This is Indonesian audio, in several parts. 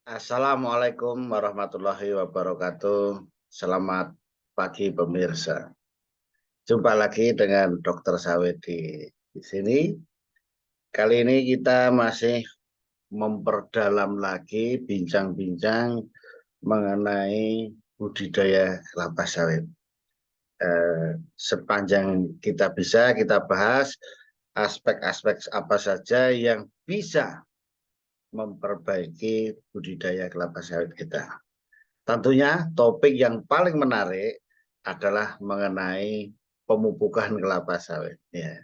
Assalamualaikum warahmatullahi wabarakatuh. Selamat pagi pemirsa. Jumpa lagi dengan Dokter Sawit di sini. Kali ini kita masih memperdalam lagi bincang-bincang mengenai budidaya kelapa sawit. Sepanjang kita bisa kita bahas aspek-aspek apa saja yang bisa memperbaiki budidaya kelapa sawit kita. Tentunya topik yang paling menarik adalah mengenai pemupukan kelapa sawit. Ya,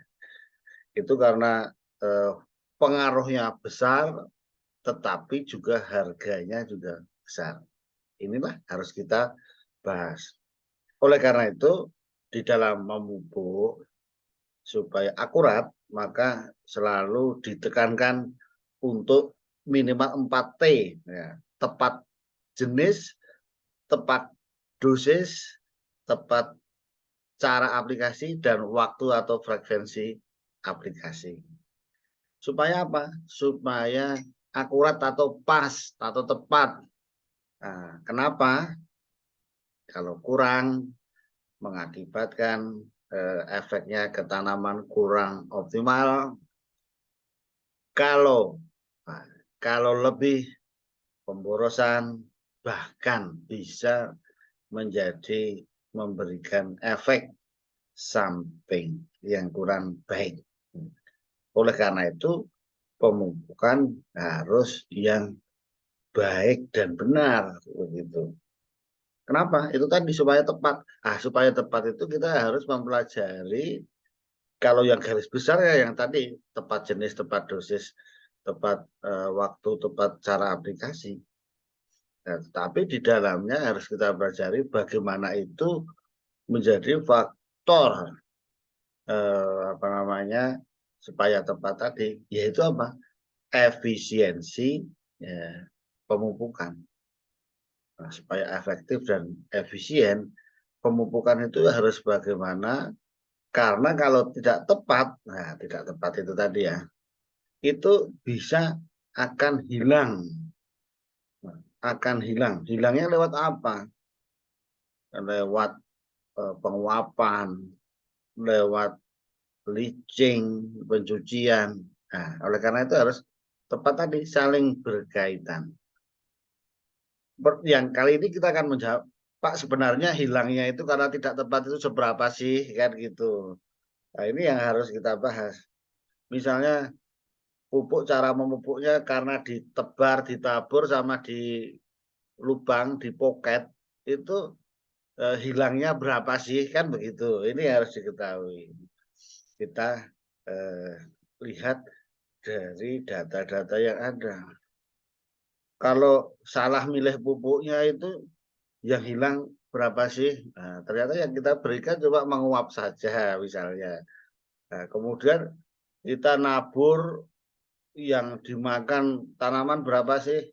itu karena eh, pengaruhnya besar, tetapi juga harganya juga besar. Inilah harus kita bahas. Oleh karena itu, di dalam memupuk supaya akurat, maka selalu ditekankan untuk minimal 4T, ya, tepat jenis, tepat dosis, tepat cara aplikasi, dan waktu atau frekuensi aplikasi. Supaya apa? Supaya akurat atau pas atau tepat. Nah, kenapa? Kalau kurang mengakibatkan efeknya ke tanaman kurang optimal. Kalau nah, kalau lebih pemborosan bahkan bisa menjadi memberikan efek samping yang kurang baik. Oleh karena itu, pemupukan harus yang baik dan benar begitu. Kenapa? Itu tadi supaya tepat. Supaya tepat itu kita harus mempelajari kalau yang garis besar ya yang tadi tepat jenis, tepat dosis, tepat waktu, tepat cara aplikasi. Nah, tapi di dalamnya harus kita pelajari bagaimana itu menjadi faktor apa namanya supaya tepat tadi, yaitu apa? Efisiensi ya, pemupukan. Nah, supaya efektif dan efisien, pemupukan itu harus bagaimana? Karena kalau tidak tepat, nah tidak tepat itu tadi ya, itu bisa akan hilang. Nah, akan hilang. Hilangnya lewat apa? Lewat penguapan, lewat leaching, pencucian. Nah, oleh karena itu harus tepat tadi, saling berkaitan. Yang kali ini kita akan menjawab, Pak, sebenarnya hilangnya itu karena tidak tepat itu seberapa sih, kan gitu. Nah, ini yang harus kita bahas. Misalnya pupuk, cara memupuknya karena ditebar, ditabur, sama di lubang, di poket, itu hilangnya berapa sih, kan begitu. Ini harus diketahui. Kita eh, lihat dari data-data yang ada. Kalau salah milih pupuknya itu yang hilang berapa sih? Nah, ternyata yang kita berikan cuma menguap saja misalnya. Nah, kemudian kita nabur yang dimakan tanaman berapa sih?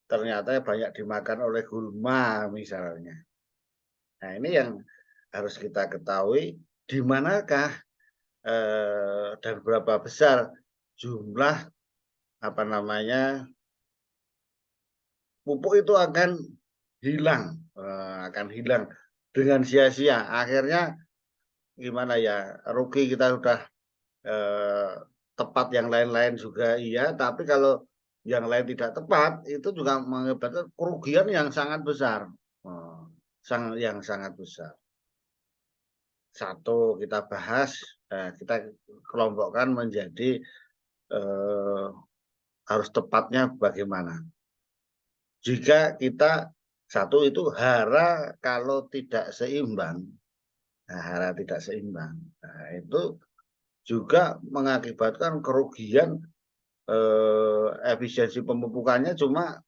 Ternyata banyak dimakan oleh gulma misalnya. Nah, ini yang harus kita ketahui, di manakah dan berapa besar jumlah apa namanya pupuk itu akan hilang dengan sia-sia. Akhirnya gimana ya, rugi kita sudah eh, tepat, yang lain-lain juga iya, tapi kalau yang lain tidak tepat itu juga mengakibatkan kerugian yang sangat besar. Yang sangat besar. Satu kita bahas, kita kelompokkan menjadi eh, harus tepatnya bagaimana. Jika kita satu itu hara kalau tidak seimbang, nah, hara tidak seimbang, nah, itu juga mengakibatkan kerugian, efisiensi pemupukannya cuma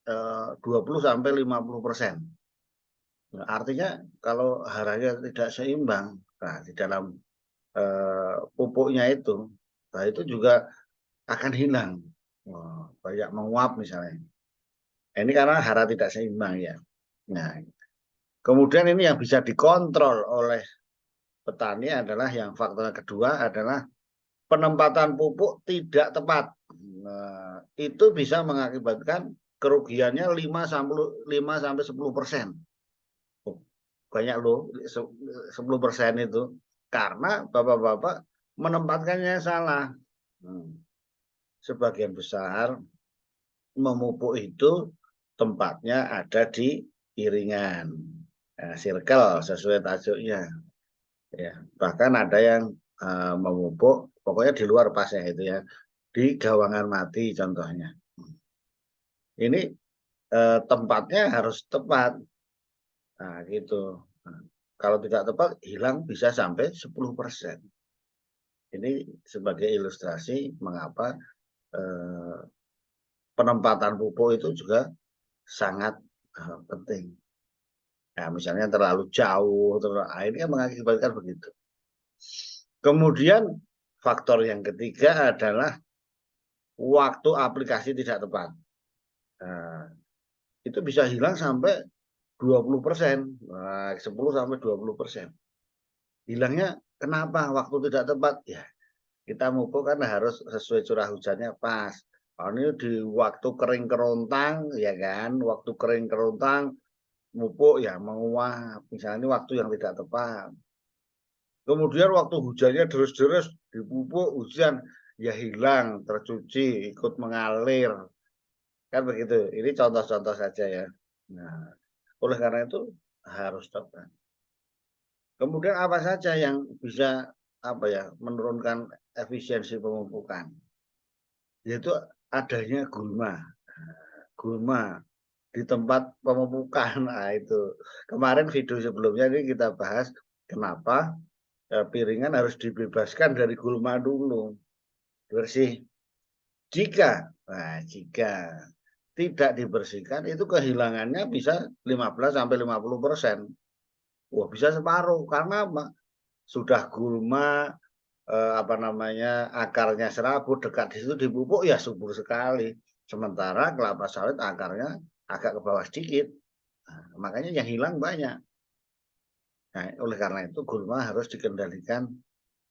20-50%. Nah, artinya kalau haranya tidak seimbang, nah, di dalam pupuknya itu, nah, itu juga akan hilang. Banyak menguap misalnya. Ini karena hara tidak seimbang ya. Nah, kemudian ini yang bisa dikontrol oleh petani adalah yang faktor kedua adalah penempatan pupuk tidak tepat. Nah, itu bisa mengakibatkan kerugiannya 5 sampai 10%. Banyak loh 10% itu. Karena bapak-bapak menempatkannya salah. Sebagian besar memupuk itu tempatnya ada di piringan, circle sesuai tajuknya. Ya, bahkan ada yang memupuk, pokoknya di luar pasnya itu ya, di gawangan mati contohnya. Ini tempatnya harus tepat. Nah, gitu. Nah, kalau tidak tepat, hilang bisa sampai 10%. Ini sebagai ilustrasi mengapa penempatan pupuk itu juga sangat penting. Nah, misalnya terlalu jauh, ini kan mengakibatkan begitu. Kemudian faktor yang ketiga adalah waktu aplikasi tidak tepat. Nah, itu bisa hilang sampai 20%, 10 sampai 20%. Hilangnya kenapa? Waktu tidak tepat. Ya, kita mupuk kan harus sesuai curah hujannya pas. Ini di waktu kering kerontang, ya kan? Waktu kering kerontang, mupuk ya menguap. Misalnya ini waktu yang tidak tepat. Kemudian waktu hujannya deres-deres, dipupuk hujan, ya hilang, tercuci, ikut mengalir. Kan begitu. Ini contoh-contoh saja ya. Nah, oleh karena itu harus tepat. Kemudian apa saja yang bisa menurunkan efisiensi pemupukan? Yaitu adanya gulma. Gulma di tempat pemupukan. Nah, itu. Kemarin video sebelumnya ini kita bahas kenapa piringan harus dibebaskan dari gulma dulu. Bersih. Jika tidak dibersihkan itu kehilangannya bisa 15 sampai 50%. Wah, bisa separuh karena sudah gulma akarnya serabut dekat di situ dipupuk ya subur sekali. Sementara kelapa sawit akarnya agak ke bawah sedikit. Nah, makanya yang hilang banyak. Nah, oleh karena itu gulma harus dikendalikan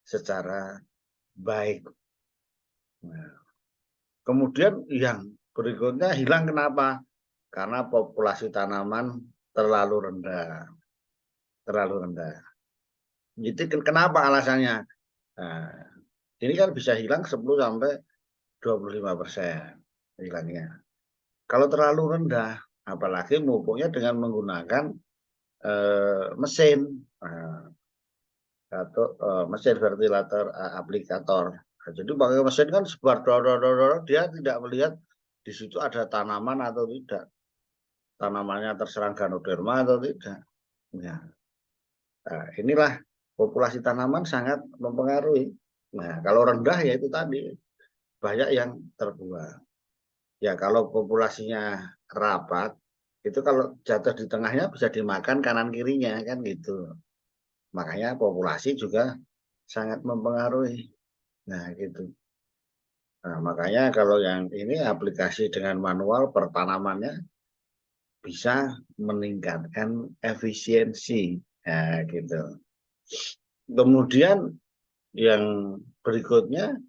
secara baik. Nah, kemudian yang berikutnya hilang kenapa? Karena populasi tanaman terlalu rendah. Terlalu rendah. Jadi kenapa alasannya? Nah, ini kan bisa hilang 10 sampai 25% hilangnya. Kalau terlalu rendah, apalagi mupuknya dengan menggunakan mesin atau mesin ventilator aplikator. Nah, jadi pakai mesin kan sebar dia tidak melihat di situ ada tanaman atau tidak, tanamannya terserang ganoderma atau tidak. Ya. Nah, inilah populasi tanaman sangat mempengaruhi. Nah, kalau rendah ya itu tadi banyak yang terbuang. Ya kalau populasinya rapat, itu kalau jatuh di tengahnya bisa dimakan kanan kirinya kan gitu. Makanya populasi juga sangat mempengaruhi. Nah gitu. Nah, makanya kalau yang ini aplikasi dengan manual pertanamannya bisa meningkatkan efisiensi. Nah gitu. Kemudian yang berikutnya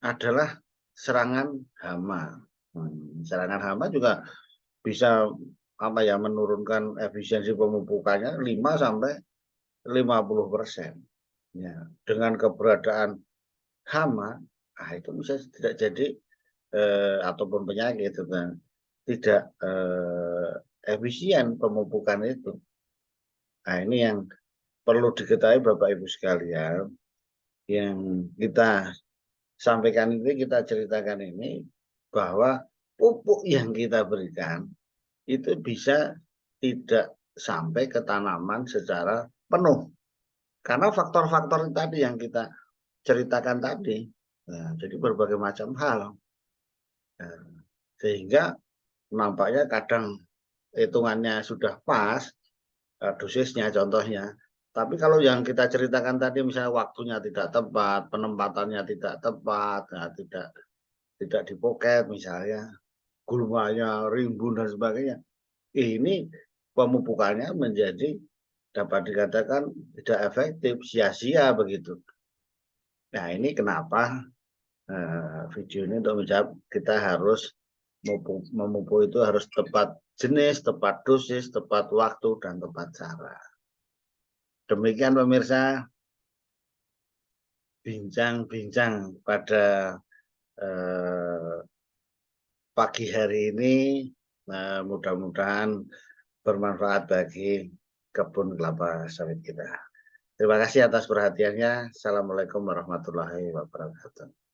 adalah serangan hama. Serangan hama juga bisa menurunkan efisiensi pemupukannya 5 sampai 50%. Ya, dengan keberadaan hama, itu bisa tidak jadi ataupun penyakit tidak efisien pemupukan itu. Nah, ini yang perlu diketahui Bapak Ibu sekalian, yang kita sampaikan ini, kita ceritakan ini, bahwa pupuk yang kita berikan itu bisa tidak sampai ke tanaman secara penuh. Karena faktor-faktor tadi yang kita ceritakan tadi. Nah, jadi berbagai macam hal. Nah, sehingga nampaknya kadang hitungannya sudah pas, dosisnya contohnya. Tapi kalau yang kita ceritakan tadi misalnya waktunya tidak tepat, penempatannya tidak tepat, nah, tidak dipoket misalnya, gulmanya rimbun dan sebagainya. Ini pemupukannya menjadi dapat dikatakan tidak efektif, sia-sia begitu. Nah ini kenapa video ini untuk menjawab kita harus memupuk itu harus tepat jenis, tepat dosis, tepat waktu, dan tepat cara. Demikian pemirsa, bincang-bincang pada pagi hari ini, mudah-mudahan bermanfaat bagi kebun kelapa sawit kita. Terima kasih atas perhatiannya. Assalamualaikum warahmatullahi wabarakatuh.